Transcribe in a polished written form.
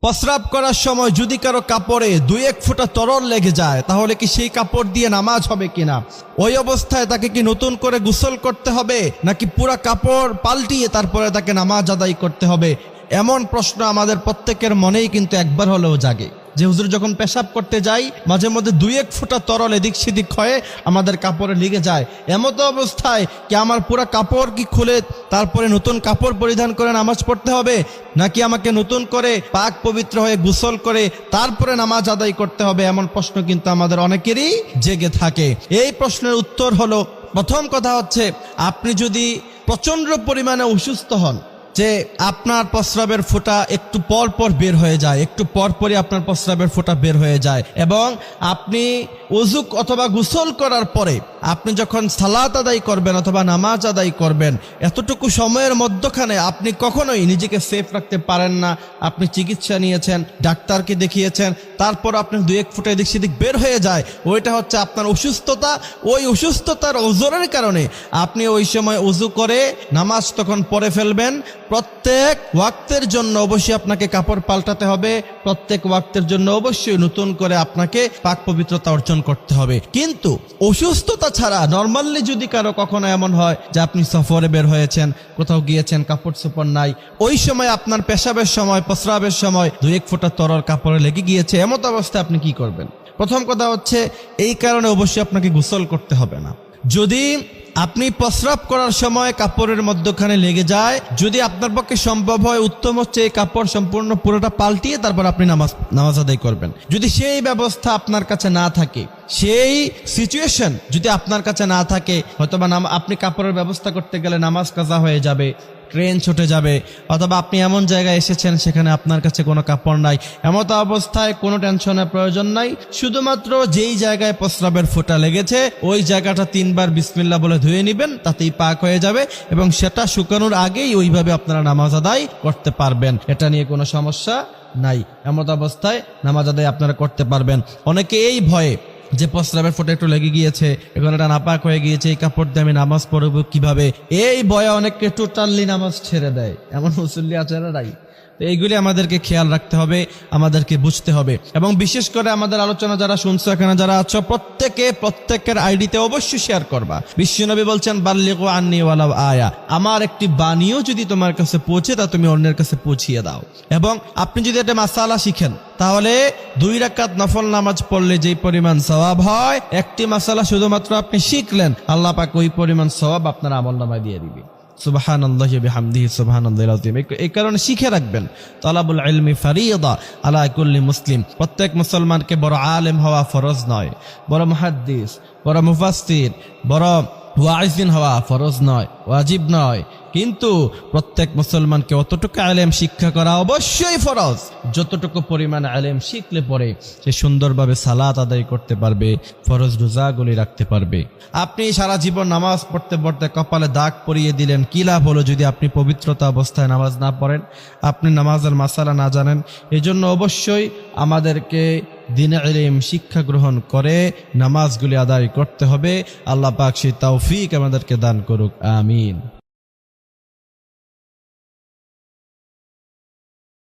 প্রস্রাব করার সময় যদি কারো কাপড়ে 2-1 ফোঁটা তরল লেগে যায় তাহলে কি সেই কাপড় দিয়ে নামাজ হবে কিনা? ওই অবস্থায় তাকে কি নতুন করে গোসল করতে হবে নাকি পুরা কাপড় পাল্টিয়ে তারপরে তাকে নামাজ আদায় করতে হবে? এমন প্রশ্ন আমাদের প্রত্যেকের মনেই কিন্তু একবার হলেও জাগে যে হুজুর যখন পেশাব করতে যাই মাঝে মধ্যে 2-1 ফোঁটা তরল এদিক সেদিক হয়ে আমাদের কাপড়ে লেগে যায়। এমতো অবস্থায় কি আমার পুরা কাপড় কি খুলে তারপরে নতুন কাপড় পরিধান করে নামাজ পড়তে হবে নাকি আমাকে নতুন করে পাক পবিত্র হয়ে গোসল করে তারপরে নামাজ আদায় করতে হবে? এমন প্রশ্ন কিন্তু আমাদের অনেকেরই জেগে থাকে। এই প্রশ্নের উত্তর হলো, প্রথম কথা হচ্ছে আপনি যদি প্রচন্ড পরিমাণে অসুস্থ হন, যে আপনার প্রস্রাবের ফোঁটা একটু পর পর বের হয়ে যায়, একটু পর পরই আপনার প্রস্রাবের ফোঁটা বের হয়ে যায়, এবং আপনি ওযু অথবা গোসল করার পরে আপনি যখন সালাত আদায় করবেন অথবা নামাজ আদায় করবেন, এতটুকু সময়ের মধ্যখানে আপনি কখনোই নিজেকে সেফ রাখতে পারেন না। আপনি চিকিৎসা নিয়েছেন, ডাক্তারকে দেখিয়েছেন, তারপর আপনি 2-1 ফোঁটা এদিক সেদিক বের হয়ে যায়, ওইটা হচ্ছে আপনার অসুস্থতা। ওই অসুস্থতার ওজরের কারণে আপনি ওই সময় ওযু করে নামাজ তখন পড়ে ফেলবেন। প্রত্যেক ওয়াক্তের জন্য অবশ্যই আপনাকে কাপড় পাল্টাতে হবে, প্রত্যেক ওয়াক্তের জন্য অবশ্যই নতুন করে আপনাকে পাক পবিত্রতা অর্জন করতে হবে। কিন্তু অসুস্থতা ছাড়া নরমালি যদি কারো কখনো এমন হয় যে আপনি সফরে বের হয়েছেন, কোথাও গিয়েছেন, কাপড় চোপড় নাই, ওই সময় আপনার পেশাবের সময় প্রস্রাবের সময় 2-1 ফোঁটা তরল কাপড়ে লেগে গিয়েছে, এমত অবস্থায় আপনি কি করবেন? প্রথম কথা হচ্ছে এই কারণে অবশ্যই আপনাকে গোসল করতে হবে না। যদি আপনি প্রস্রাব করার সময় কাপড়ের মধ্যখানে লেগে যায়, যদি আপনার পক্ষে সম্ভব হয়, উত্তম হচ্ছে এই কাপড় সম্পূর্ণ পুরোটা পাল্টিয়ে তারপর আপনি নামাজ আদায় করবেন। যদি সেই ব্যবস্থা আপনার কাছে না থাকে, সেই সিচুয়েশন যদি আপনার কাছে না থাকে, হয়তোবা আপনি কাপড়ের ব্যবস্থা করতে গেলে নামাজ কাজা হয়ে যাবে, ট্রেন ছুটে যাবে, অথবা আপনি এমন জায়গায় এসেছেন সেখানে আপনার কাছে কোনো কাপড় নাই, এমত অবস্থায় কোনো টেনশনের প্রয়োজন নাই। শুধুমাত্র যেই জায়গায় প্রস্রাবের ফোঁটা লেগেছে ওই জায়গাটা 3 বার বিসমিল্লাহ বলে ধুয়ে নেবেন, তাতেই পাক হয়ে যাবে, এবং সেটা শুকানোর আগেই ওইভাবে আপনারা নামাজ আদায় করতে পারবেন। এটা নিয়ে কোনো সমস্যা নাই। এমত অবস্থায় নামাজ আদায় আপনারা করতে পারবেন। অনেকে এই ভয়ে যে প্রস্রাবের ফোঁটা একটু লেগে গিয়েছে, এখন এটা নাপাক হয়ে গিয়েছে, এই কাপড় দিয়ে আমি নামাজ পড়ব কিভাবে, এই ভয়ে অনেককে টোটালি নামাজ ছেড়ে দেয়। এমন মুসল্লি আছে না নাই? তো এইগুলি আমাদেরকে খেয়াল রাখতে হবে, আমাদেরকে বুঝতে হবে। এবং বিশেষ করে আমাদের আলোচনা যারা শুনছো, এখানে যারা আছো, প্রত্যেকের আইডিতে অবশ্যই শেয়ার করবা। বিশ্বনবী বলছেন, বাল্লিগু আন্নী ওয়ালাউ আয়া, আমার একটি বাণীও যদি তোমার কাছে পৌঁছে তা তুমি অন্যের কাছে পৌঁছিয়ে দাও। এবং আপনি যদি একটা মাসালা শিখেন, তাহলে 2 রাকাত নফল নামাজ পড়লে যেই পরিমাণ সওয়াব হয়, একটি মাসালা শুধুমাত্র আপনি শিখলেন, আল্লাহ পাক ওই পরিমাণ সওয়াব আপনার আমলনামায় দিয়ে দিবে। সুবহানাল্লাহি ওয়া বিহামদিহি সুবহানাল্লাহিল আযীম। এই কারণে শিখে রাখবেন, তালাবুল ইলমি ফারিয়্যা আলা কুল্লি মুসলিম। প্রত্যেক মুসলমানকে বড় আলেম হওয়া ফরজ নয়, বড় মুহাদ্দিস, বড় মুফাসসির, বড় ওয়াইজিন হওয়া ফরজ নয়, ওয়াজিব নয়, কিন্তু প্রত্যেক মুসলমানকে অতটুকু আলেম শিক্ষা করা অবশ্যই ফরজ যতটুকু পরিমাণ আলেম শিখলে পরে সে সুন্দরভাবে সালাত আদায় করতে পারবে, ফরজ রোজাগুলি রাখতে পারবে। আপনি সারা জীবন নামাজ পড়তে পড়তে কপালে দাগ পরিয়ে দিলেন, কি লাভ হলো যদি আপনি পবিত্রতা অবস্থায় নামাজ না পড়েন, আপনি নামাজের মাসালা না জানেন? এজন্য অবশ্যই আমাদেরকে দ্বীনে ইলম শিক্ষা গ্রহণ করে নামাজগুলি আদায় করতে হবে। আল্লাহ পাক সেই তৌফিক আমাদেরকে দান করুক, আমিন।